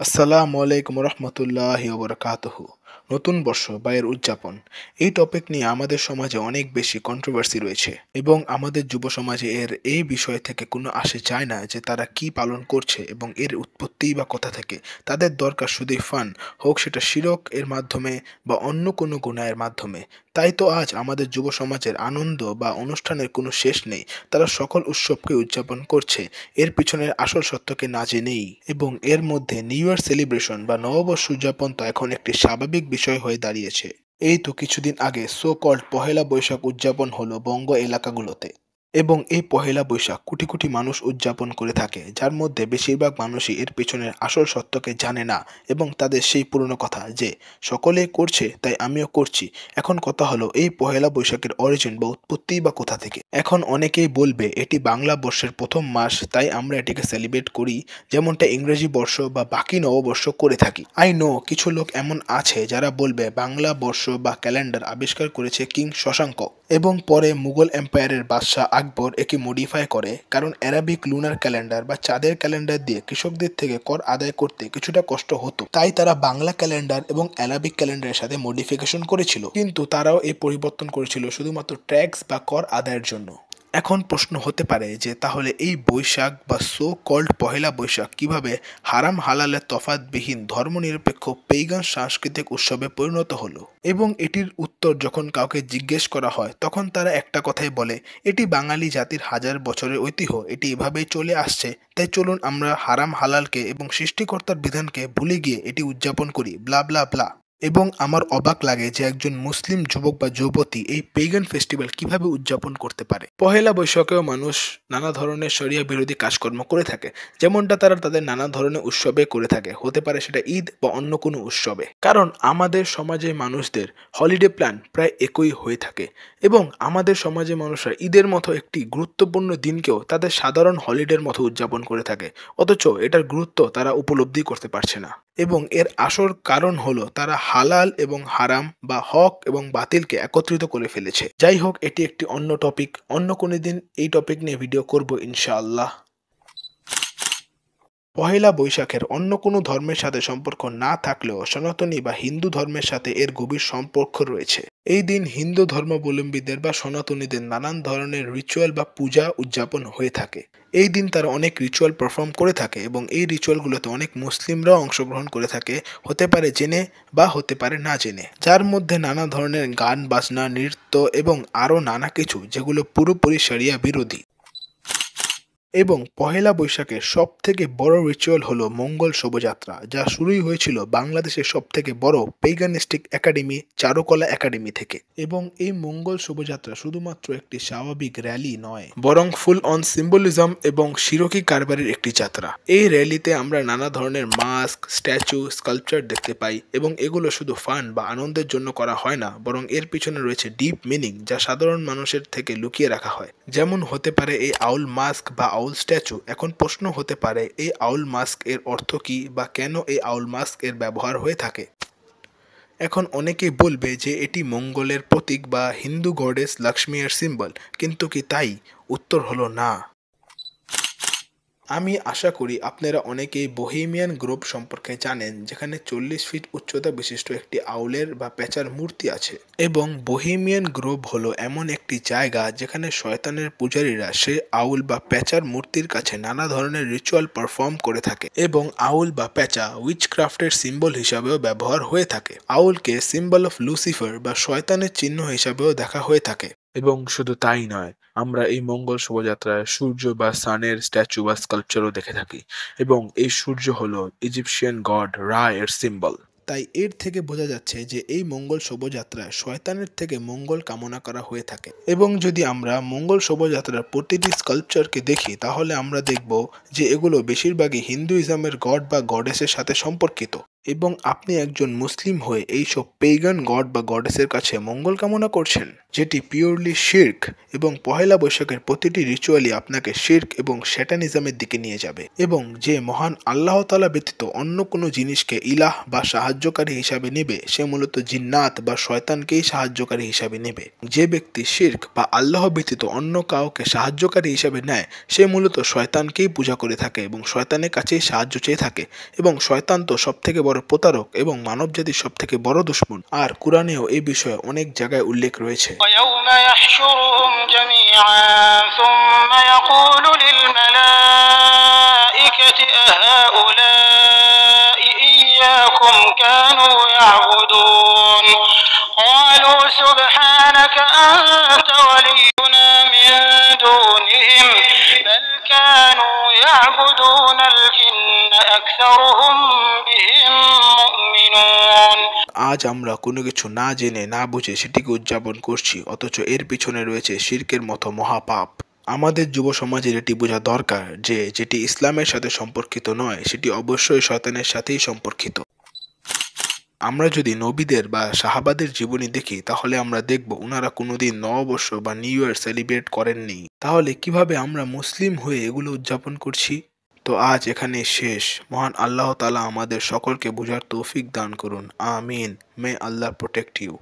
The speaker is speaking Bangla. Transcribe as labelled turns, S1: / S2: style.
S1: আসসালামু আলাইকুম রহমতুল্লাহি ওবরাকাতুহু। নতুন বর্ষ বা এর উদযাপন, এই টপিক নিয়ে আমাদের সমাজে অনেক বেশি কন্ট্রোভার্সি রয়েছে এবং আমাদের যুব সমাজে এই বিষয় থেকে কোনো আসে যায় না যে তারা কি পালন করছে এবং এর উৎপত্তি বা কোথা থেকে। তাদের দরকার শুধুই ফান, হোক সেটা শিরক এর মাধ্যমে বা অন্য কোনো গুনাহের মাধ্যমে। তাই তো আজ আমাদের যুব সমাজের আনন্দ বা অনুষ্ঠানের কোনো শেষ নেই। তারা সকল উৎসবকে উদযাপন করছে এর পিছনের আসল সত্যকে না জেনেই, এবং এর মধ্যে নিউ ইয়ার সেলিব্রেশন বা নববর্ষ উদযাপন তো এখন একটি স্বাভাবিক বিষয় হয়ে দাঁড়িয়েছে। এই তো কিছুদিন আগে সো কল্ড পহেলা বৈশাখ উদযাপন হলো বঙ্গ এলাকাগুলোতে, এবং এই পহেলা বৈশাখ কোটি কোটি মানুষ উদযাপন করে থাকে, যার মধ্যে বেশিরভাগ মানুষই এর পেছনের আসল সত্যকে জানে না। এবং তাদের সেই পুরনো কথা যে সকলেই করছে তাই আমিও করছি। এখন কথা হলো এই পহেলা বৈশাখের অরিজিন বা উৎপত্তি বা কোথা থেকে। এখন অনেকেই বলবে এটি বাংলা বর্ষের প্রথম মাস, তাই আমরা এটিকে সেলিব্রেট করি যেমনটা ইংরেজি বর্ষ বা বাকি নববর্ষ করে থাকি। আই নো কিছু লোক এমন আছে যারা বলবে বাংলা বর্ষ বা ক্যালেন্ডার আবিষ্কার করেছে কিং শশাঙ্ক, এবং পরে মুঘল এম্পায়ারের বাদশাহ আকবর একে মডিফাই করে, কারণ অ্যারাবিক লুনার ক্যালেন্ডার বা চাঁদের ক্যালেন্ডার দিয়ে কৃষকদের থেকে কর আদায় করতে কিছুটা কষ্ট হতো, তাই তারা বাংলা ক্যালেন্ডার এবং অ্যারাবিক ক্যালেন্ডারের সাথে মডিফিকেশন করেছিল, কিন্তু তারাও এই পরিবর্তন করেছিল শুধুমাত্র ট্যাক্স বা কর আদায়ের জন্য। এখন প্রশ্ন হতে পারে যে তাহলে এই বৈশাখ বা সো কল্ড পহেলা বৈশাখ কিভাবে হারাম হালালের তফাৎবিহীন ধর্মনিরপেক্ষ পেইগান সাংস্কৃতিক উৎসবে পরিণত হলো। এবং এটির উত্তর যখন কাউকে জিজ্ঞেস করা হয় তখন তারা একটা কথাই বলে, এটি বাঙালি জাতির হাজার বছরের ঐতিহ্য, এটি এভাবেই চলে আসছে, তাই চলুন আমরা হারাম হালালকে এবং সৃষ্টিকর্তার বিধানকে ভুলে গিয়ে এটি উদযাপন করি, ব্লা ব্লা ব্লা। এবং আমার অবাক লাগে যে একজন মুসলিম যুবক বা যুবতী এই পেগান ফেস্টিভ্যাল কিভাবে উদযাপন করতে পারে। পহেলা বৈশাখেও মানুষ নানা ধরনের শরিয়া বিরোধী কাজকর্ম করে থাকে, যেমনটা তারা তাদের নানা ধরনের উৎসবে করে থাকে, হতে পারে সেটা ঈদ বা অন্য কোনো উৎসবে। কারণ আমাদের সমাজে মানুষদের হলিডে প্ল্যান প্রায় একই হয়ে থাকে, এবং আমাদের সমাজে মানুষরা ঈদের মতো একটি গুরুত্বপূর্ণ দিনকেও তাদের সাধারণ হলিডের মতো উদযাপন করে থাকে, অথচ এটার গুরুত্ব তারা উপলব্ধি করতে পারছে না। এবং এর আসল কারণ হলো তারা হালাল এবং হারাম বা হক এবং বাতিলকে একত্রিত করে ফেলেছে। যাই হোক, এটি একটি অন্য টপিক, অন্য কোনো দিন এই টপিক নিয়ে ভিডিও করব ইনশাআল্লাহ। পহেলা বৈশাখের অন্য কোনো ধর্মের সাথে সম্পর্ক না থাকলেও সনাতনী বা হিন্দু ধর্মের সাথে এর গভীর সম্পর্ক রয়েছে। এই দিন হিন্দু ধর্মাবলম্বীদের বা সনাতনীদের নানান ধরনের রিচুয়াল বা পূজা উদযাপন হয়ে থাকে। এই দিন তারা অনেক রিচুয়াল পারফর্ম করে থাকে, এবং এই রিচুয়ালগুলোতে অনেক মুসলিমরাও অংশগ্রহণ করে থাকে, হতে পারে জেনে বা হতে পারে না জেনে, যার মধ্যে নানা ধরনের গান বাজনা, নৃত্য এবং আরও নানা কিছু যেগুলো পুরোপুরি শরিয়া বিরোধী। এবং পহেলা বৈশাখের সব থেকে বড় রিচুয়াল হলো মঙ্গল শোভাযাত্রা, যা শুরুই হয়েছিল বাংলাদেশের সব থেকে বড় পেগানিস্টিক একাডেমি চারুকলা একাডেমি থেকে। এবং এই মঙ্গল শোভাযাত্রা শুধুমাত্র একটি স্বাভাবিক র্যালি নয়, বরং ফুল অন সিম্বলিজম এবং শিরকি কারবারের একটি যাত্রা। এই র্যালিতে আমরা নানা ধরনের মাস্ক, স্ট্যাচু, স্কাল্পচার দেখতে পাই, এবং এগুলো শুধু ফান বা আনন্দের জন্য করা হয় না, বরং এর পিছনে রয়েছে ডিপ মিনিং যা সাধারণ মানুষের থেকে লুকিয়ে রাখা হয়। যেমন হতে পারে এই আউল মাস্ক বা আউল স্ট্যাচু। এখন প্রশ্ন হতে পারে এই আউল মাস্ক এর অর্থ কী বা কেন এই আউল মাস্ক এর ব্যবহার হয়ে থাকে। এখন অনেকেই বলবে যে এটি মঙ্গলের প্রতীক বা হিন্দু গডেস লক্ষ্মী এর সিম্বল, কিন্তু কি তাই? উত্তর হলো না। আমি আশা করি আপনারা অনেকেই বোহেমিয়ান গ্রোভ সম্পর্কে জানেন, যেখানে 40 ফিট উচ্চতা বিশিষ্ট একটি আউলের বা পেঁচার মূর্তি আছে। এবং বোহেমিয়ান গ্রোভ হলো এমন একটি জায়গা যেখানে শয়তানের পূজারীরা সে আউল বা পেঁচার মূর্তির কাছে নানা ধরনের রিচুয়াল পারফর্ম করে থাকে, এবং আউল বা পেঁচা উইচক্রাফটের সিম্বল হিসাবেও ব্যবহার হয়ে থাকে। আউলকে সিম্বল অফ লুসিফার বা শয়তানের চিহ্ন হিসাবেও দেখা হয়ে থাকে। এবং শুধু তাই নয়, আমরা এই মঙ্গল শোভাযাত্রায় সূর্য বা সানের স্ট্যাচু বা স্কাল্পচারও দেখে থাকি, এবং এই সূর্য হলো ইজিপশিয়ান গড রা এর সিম্বল। তাই এর থেকে বোঝা যাচ্ছে যে এই মঙ্গল শোভাযাত্রায় শয়তানের থেকে মঙ্গল কামনা করা হয়ে থাকে। এবং যদি আমরা মঙ্গল শোভাযাত্রার প্রতিটি স্কাল্পচারকে দেখি তাহলে আমরা দেখব যে এগুলো বেশিরভাগই হিন্দুইজমের গড বা গডেসের সাথে সম্পর্কিত। এবং আপনি একজন মুসলিম হয়ে এইসব পেগান গড বা গডেসের কাছে মঙ্গল কামনা করছেন। যেটি পিওরলি শির্ক, এবং পহেলা বৈশাখের প্রতিটি রিচুয়ালই আপনাকে শির্ক এবং শ্যাটানিজমের দিকে নিয়ে যাবে। এবং যে মহান আল্লাহ তাআলা ব্যতীত অন্য কোনো জিনিসকে ইলাহ বা সাহায্যকারী হিসাবে নেবে, সে মূলত জিন্নাত বা শয়তানকেই সাহায্যকারী হিসাবে নেবে। যে ব্যক্তি শির্ক বা আল্লাহ ব্যতীত অন্য কাউকে সাহায্যকারী হিসাবে নেয়, সে মূলত শয়তানকেই পূজা করে থাকে এবং শয়তানের কাছেই সাহায্য চেয়ে থাকে। এবং শয়তান তো সব থেকে বড় প্রতারক এবং মানবজাতির সব থেকে বড় দুশমন। আর কোরআনেও এই বিষয়ে অনেক জায়গায় উল্লেখ রয়েছে।
S2: ويوم يحشرهم جميعا ثم يقول للملائكة أهؤلاء إياكم كانوا يعبدون قالوا سبحانك أنت ولينا من دونهم بل كانوا يعبدون الجن أكثرهم بهم مؤمنون।
S1: আজ আমরা কোনো কিছু না জেনে না বুঝে সেটিকে উদযাপন করছি, অথচ এর পিছনে রয়েছে শিরকের মতো মহাপাপ। আমাদের যুব সমাজের এটি বোঝা দরকার যে যেটি ইসলামের সাথে সম্পর্কিত নয়, সেটি অবশ্যই শয়তানের সাথেই সম্পর্কিত। আমরা যদি নবীদের বা সাহাবাদের জীবনী দেখি, তাহলে আমরা দেখব ওনারা কোনোদিন নববর্ষ বা নিউ ইয়ার সেলিব্রেট করেননি। তাহলে কিভাবে আমরা মুসলিম হয়ে এগুলো উদযাপন করছি? তো আজ এখানে শেষ। মহান আল্লাহ তাআলা আমাদের সকলকে বোঝার তৌফিক দান করুন। আমিন। মে আল্লাহ প্রোটেক্ট ইউ।